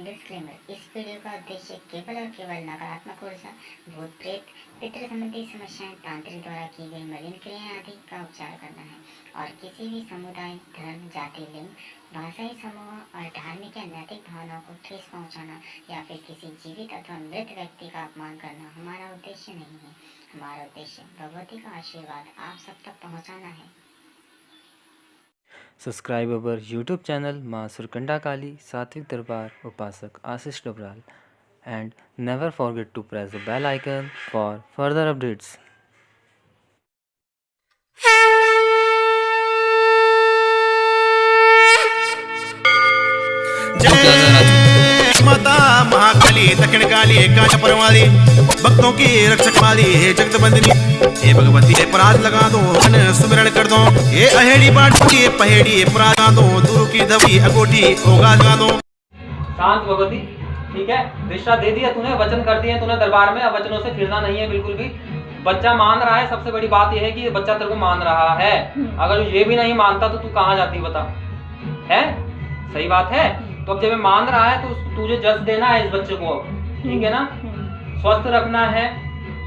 Disclaimer, इस video का उद्देश्य केवल और केवल नकारात्मक ऊर्जा, भूत प्रेत, पितृ संबंधी समस्याएं, तांत्रिक द्वारा की गई मलिन क्रियाएं आदि का उपचार करना है और किसी भी समुदाय, धर्म, जाति, लिंग, भाषाई समूह और धार्मिक या नैतिक भावनाओं को ठेस पहुंचाना या फिर किसी जीवित अथवा मृत व्यक्ति का अपमान करना हमारा उद्देश्य नहीं है। हमारा उद्देश्य भगवती का आशीर्वाद आप सब तक पहुंचाना है। Subscribe our YouTube channel माँ सुरकंडा काली सात्विक दरबार उपासक आशीष Dabral and never forget to press the bell icon for further updates. जय माता महाकाली दक्षिण काली एकांत परवाली भक्तों की रक्षक वाली हे जगत बंदिनी हे भगवती हे अपराध लगा दो सुमिरन कर दो ये अहेड़ी बाटी ये पहेड़ी अपराध लगा दो दूर की दबी अगोटी होगा लगा दो। शांत भगवती, ठीक है, दिशा दे दिया तूने, वचन कर दिए तूने दरबार में, अब वचनों से फिरना नहीं है बिल्कुल भी। बच्चा मान रहा है, सबसे बड़ी बात यह है कि बच्चा तेरे को मान रहा है। अगर ये भी नहीं मानता तो तू कहाँ जाती बता, है? सही बात है। तो अब जब मैं मान रहा है तो तुझे जस देना है इस बच्चे को, ठीक है ना, स्वस्थ रखना है,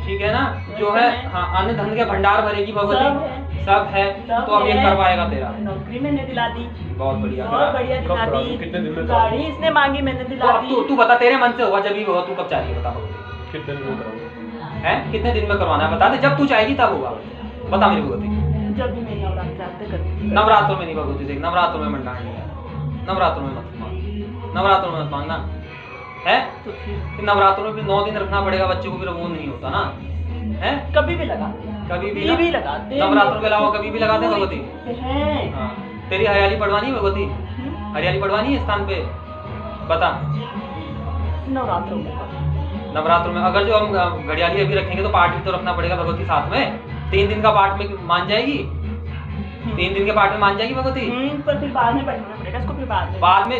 ठीक है ना, जो है हाँ, अन्न धन के भंडार भरेगी भगवती, सब है तो अब ये करवाएगा तेरा। नौकरी मैंने दिला दी, बहुत बढ़िया, बहुत बढ़िया दिला दी। कितने दिन में गाड़ी इसने मांगी, मैंने दिला दी। तू बता, तेरे मन से हुआ जब भी होगा, तू कब चाहिए बता भगवती, कितने दिन में कराऊंगा? है कितने दिन में करवाना है बता दे, जब तू चाहेगी तब होगा, बता मेरी भगवती। जब भी मैं नवरात्र करूँ। नवरात्रों में नहीं भगवती, देख नवरात्रों में मंडान नहीं है, नवरात्रों में मत मांग, नवरात्रों में मत मांगना है। तो फिर नवरात्रों में भी 9 दिन रखना पड़ेगा बच्चे को, फिर वो नहीं होता ना, है? कभी भी लगा, कभी भी लगाते, नवरात्रों के अलावा कभी भी लगा दे भगवती। हैं। हाँ, तेरी हरियाली पड़वानी है भगवती, हरियाली पड़वानी है स्थान पे, बता। नवरात्रों में, नवरात्रों में अगर जो हम घड़ियाली अभी रखेंगे तो पाठ भी तो रखना पड़ेगा भगवती साथ में। 3 दिन का पाठ में मान जाएगी, 3 दिन के पाठ में मान जाएगी भगवती। पर फिर बाद में बैठना पड़ेगा इसको, फिर बाद में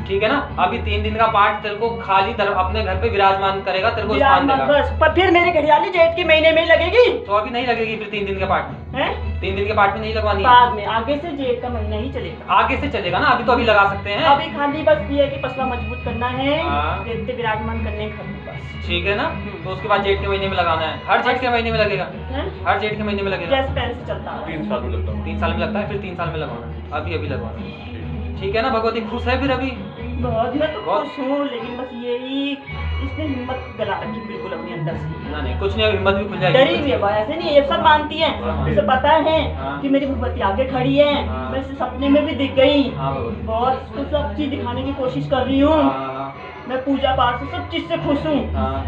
ठीक है ना। अभी 3 दिन का पाठ तेरे को खाली अपने घर पे विराजमान करेगा, तेरे को स्थान देगा। बस पर फिर मेरी घड़ियाली जेठ के महीने में ही लगेगी, तो अभी नहीं लगेगी फिर 3 दिन के पाठ में, हैं? 3 दिन के पाठ में नहीं लगवानी है, बाद में आगे से जेठ का महीना ही चलेगा, आगे से चलेगा ना। अभी तो अभी लगा सकते हैं, अभी खाली बस ये है कि पसला मजबूत करना है, हाँ। देवते विराजमान करने घर में बस, ठीक है ना। तो उसके बाद जेठ के महीने में लगाना है, हर जेठ के महीने में लगेगा, हैं? हर जेठ के महीने में लगेगा। जैसे पहले से चलता है 3 साल में लगता है। 3 साल में लगता है, फिर 3 साल में लगवाना है, अभी लगवाना है, ठीक है ना भगवती। खुश है फिर अभी बहुत, मैं तो बहुत। खुश हूँ, लेकिन बस यही इसने हिम्मत गला रखी बिल्कुल अपने अंदर से। ना नहीं कुछ नहीं, अभी हिम्मत भी खुल जाएगी। डरी हुई है वो, ऐसे नहीं, ये सब मानती है, हाँ। उसे पता है हाँ। कि मेरी भगवती आगे खड़ी है, हाँ। मैं इसे सपने में भी दिख गई, हाँ भगवती, बहुत उसको सब चीज दिखाने की कोशिश कर रही हूँ। हाँ, मैं पूजा पाठ से सब चीज से खुश हूँ, हाँ,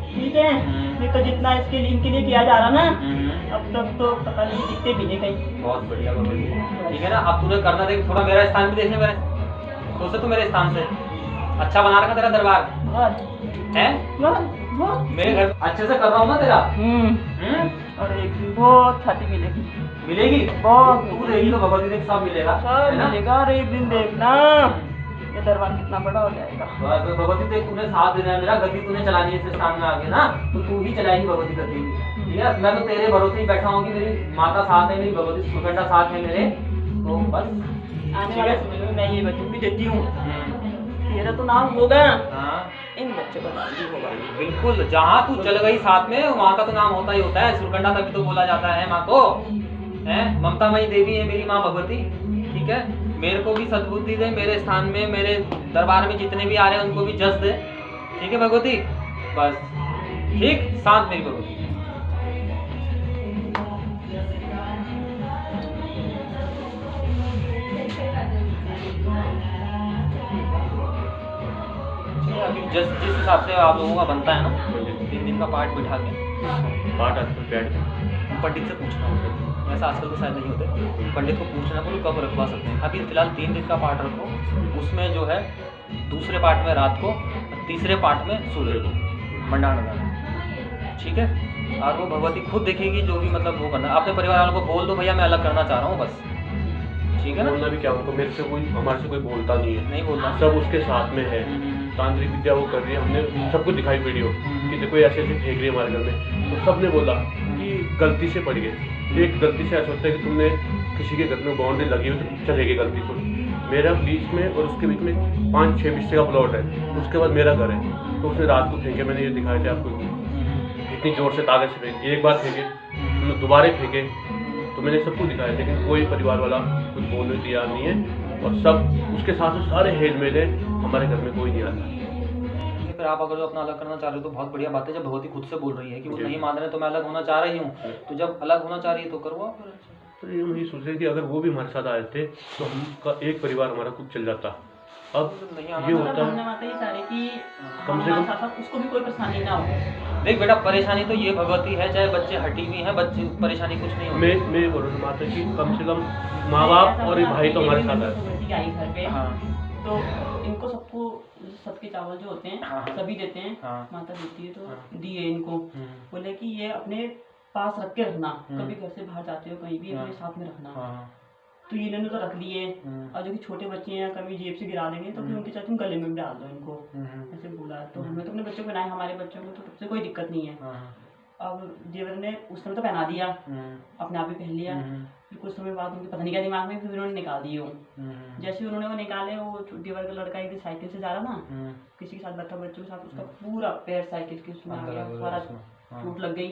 ठीक है। नहीं तो जितना इनके लिए किया जा रहा ना, अब तक तो पता नहीं दिखते भी नहीं कहीं। बहुत बढ़िया भगवती, ठीक है ना। अब तूने करना देख, थोड़ा मेरा स्थान भी देखने, मेरे सोचे तू मेरे स्थान से अच्छा बना रखा तेरा दरबार बहुत है, बहुत मेरे घर अच्छे से कर रहा हूँ ना तेरा। और एक दिन बहुत छाती मिलेगी, मिलेगी बहुत तू रहेगी तो भगवती देख सब मिलेगा, सब है ना। मिलेगा, और एक दिन देखना ये दरबार कितना बड़ा हो जाएगा। बस भगवती देख, तूने साथ देना है मेरा, गद्दी तूने चलानी है इस स्थान में आगे ना, तो तू ही चलाएगी भगवती गद्दी, ठीक है। मैं तो तेरे भरोसे ही बैठा हूँ कि मेरी माता साथ है, मेरी भगवती सुखंडा साथ है मेरे, तो बस आने वाले समय में मैं ये वचन भी देती हूँ, तेरा तो नाम होगा, हाँ इन बच्चों का नाम भी होगा। बिल्कुल, जहाँ तू चल गई साथ में वहाँ का तो नाम होता ही होता है। सुरकंडा तभी तो बोला जाता है माँ को, है ममतामयी देवी है मेरी माँ भगवती, ठीक है। मेरे को भी सद्बुद्धि दे, मेरे स्थान में मेरे दरबार में जितने भी आ रहे हैं उनको भी जस दे, ठीक है भगवती। बस ठीक, शांत मेरी भगवती। अभी जिस हिसाब से आप लोगों का बनता है ना, 3 दिन का पाठ बिठा के पाठ आजकल बैठ के पंडित से पूछना होता है, ऐसा आजकल तो शायद नहीं होते, पंडित को पूछना बोलो कब रखवा सकते हैं। अभी फिलहाल 3 दिन का पाठ रखो, उसमें जो है दूसरे पाठ में रात को, तीसरे पाठ में सुबह को मंडान लगाना, ठीक है। और वो भगवती खुद देखेगी जो भी मतलब वो करना। अपने परिवार वालों को बोल दो भैया मैं अलग करना चाह रहा हूँ बस, ठीक है ना। बोलना भी क्या होगा, मेरे से कोई, हमारे से कोई बोलता नहीं है, नहीं बोलना, सब उसके साथ में है। तांत्रिक विद्या वो कर रही है, हमने सबको दिखाई वीडियो कि देखो ऐसे ऐसे फेंक रही है हमारे घर में, तो सबने बोला कि गलती से पड़ गए। एक गलती से ऐसा होता है कि तुमने किसी के घर में बाउंड्री लगी हुई तो चलेगी गलती से, मेरा बीच में और उसके बीच में 5-6 बिस्से का प्लॉट है, उसके बाद मेरा घर है। तो उसने रात को फेंके, मैंने ये दिखाए थे आपको, इतनी ज़ोर से ताकत से फेंके, एक बार फेंके, उन्होंने दोबारा फेंके, तो मैंने सबको दिखाया, लेकिन कोई परिवार वाला कुछ बोलने तैयार नहीं है, और सब उसके साथ सारे हेल मेल है, हमारे घर में कोई नहीं आता। फिर आप अगर जो अपना अलग करना चाह रहे हो तो बहुत बढ़िया बात है। जब भगवती खुद से बोल रही है कि वो जी। नहीं मान रहे तो मैं अलग होना चाह रही हूँ, तो जब अलग होना चाह रही है तो करवाओ फिर। तो ये हम यही सोच रहे कि अगर वो भी हमारे साथ आए थे तो हमका एक परिवार हमारा कुछ चल जाता। अब नहीं आना ये चाह होता हमने है, माता ये चाह रहे कि कम से हमारे कम- साथ साथ उसको भी कोई परेशानी ना हो। देख बेटा, परेशानी तो ये भगवती है, चाहे बच्चे हटी हुई हैं, बच्चे परेशानी कुछ नहीं होती। मैं बोल रहा हूँ माता कि कम से कम माँ बाप और भाई तो हमारे साथ है। आई घर पे हाँ तो इनको सबको सबके चावल जो होते हैं हाँ, हाँ। सभी देते हैं, हाँ। माता देती है, तो हाँ। दिए इनको। बोले कि ये अपने पास रख के रखना, कभी घर से बाहर जाते हो कहीं भी अपने हाँ। साथ में रखना। हाँ। तो इन्होंने तो रख लिए, हम्म। और जो कि छोटे बच्चे हैं कभी जेब से गिरा देंगे तो फिर उनके साथ तुम गले में भी डाल दो इनको, हम्म। ऐसे बोला। तो हमें तो अपने बच्चों को बनाए, हमारे बच्चों को तो सबसे कोई दिक्कत नहीं है। हाँ। अब देवर ने उस समय तो पहना दिया, अपने आप ही पहन लिया। फिर कुछ समय बाद उनके पता नहीं क्या दिमाग में, फिर उन्होंने निकाल दिए वो। जैसे ही उन्होंने वो निकाले, वो देवर का लड़का एक दिन साइकिल से जा रहा था, किसी के साथ बैठा बच्चों के साथ, उसका पूरा पैर साइकिल के उसमें आ गया, सारा चोट लग गई।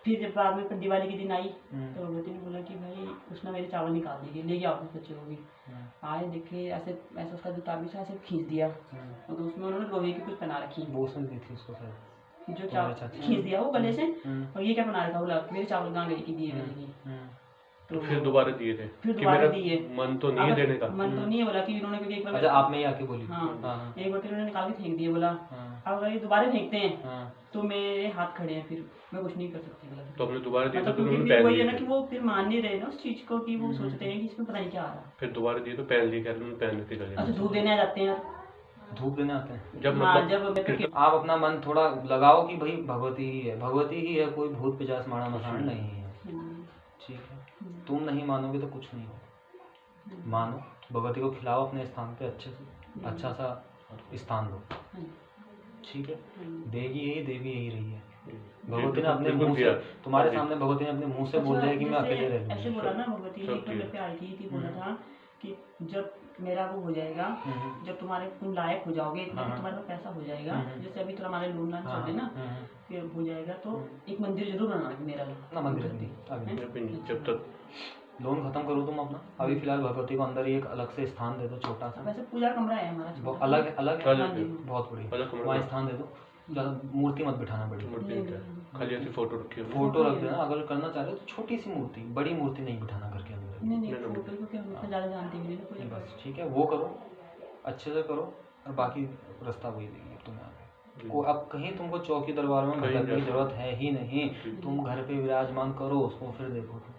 फिर जब बाद में फिर दिवाली के दिन आई तो भगवती ने बोला कि भाई उसने मेरे चावल निकाल दिए, ले गया अपने बच्चे को भी। आए देखे ऐसे ऐसा उसका जो ताबीज था ऐसे खींच दिया, तो उसमें उन्होंने लोहे की कुछ बना रखी, वो सुन दी थी उसको शायद, जो चावल खींच दिया वो गले से। और ये क्या बना रखा, बोला मेरे चावल कहाँ गए कि दिए गए। तो फिर दोबारा दिए थे फिर कि दोबारा मेरा दिए। मन तो नहीं है देने का। मन तो नहीं है, बोला कि इन्होंने क्योंकि एक बार अच्छा आप में ही आके बोली। हाँ हाँ। एक बार इन्होंने निकाल के फेंक दिए, बोला हाँ। अब अगर ये दोबारा फेंकते हैं हाँ। तो मेरे हाथ खड़े हैं, फिर मैं कुछ नहीं कर सकती। बोला तो हमने दोबारा दिए तो मतलब उन्होंने क्योंकि पहन वही है ना लिए कि थे। वो फिर मान नहीं रहे ना उस चीज को, कि वो सोचते हैं कि इसमें पता नहीं क्या आ रहा है। फिर दोबारा दिए तो पहन लिए, खैर उन्होंने पहन लेते गले अच्छा में। धूप देने आ जाते हैं, धूप देने आते हैं। जब हाँ मतलब जब मेरे आप अपना मन थोड़ा लगाओ कि भाई भगवती ही है, भगवती ही है, कोई भूत पिशाच माड़ा मसाण नहीं है। ठीक है, तुम नहीं मानोगे तो कुछ नहीं होगा। मानो, भगवती को खिलाओ, अपने स्थान पे अच्छे से अच्छा सा स्थान दो। ठीक है, देगी यही, देवी यही रही है। भगवती ने अपने बिल्कुल मुंह से, किया। तुम्हारे जी। सामने भगवती ने अपने मुंह से बोल दिया है कि मैं अकेले रह ऐसे लूंगी। बोला ना भगवती ने, सब एक बार घर पे आई थी बोला था कि जब मेरा वो हो जाएगा, जब तुम्हारे तुम लायक हो जाओगे, इतना कि तुम्हारे पास पैसा हो जाएगा, जैसे अभी तो हमारे लोन लान चल रहे ना, फिर हो जाएगा तो एक मंदिर जरूर बनाना मेरा ना मंदिर नहीं, अभी अभी नहीं, जब तक लोन खत्म करो तुम अपना। अभी फिलहाल भगवती को अंदर ही एक अलग से स्थान दे दो, छोटा सा। वैसे पूजा कमरा है हमारा वो छोटा। अलग अलग है, अलग है। बहुत बड़ी। अलग कमरा वहाँ है। स्थान दे दो, ज़्यादा मूर्ति मत बिठाना बड़ी। मूर्ति नहीं है, खाली ऐसी फोटो रखी है। फोटो रख देना, अगर करना चाह रहे हो तो छोटी सी मूर्ति, बड़ी मूर्ति नहीं बिठाना घर के अंदर। नहीं फोटो को क्या हम इतना ज़्यादा जानते भी नहीं ना पूजा। बस ठीक है, वो करो, अच्छे से करो, और बाकी रास्ता वही देगी तुम्हें आगे। को अब कहीं तुमको चौकी दरबार में कहीं भटकने की जा- जरूरत है ही नहीं, तुम घर पे विराजमान करो उसको, फिर देखो तुम।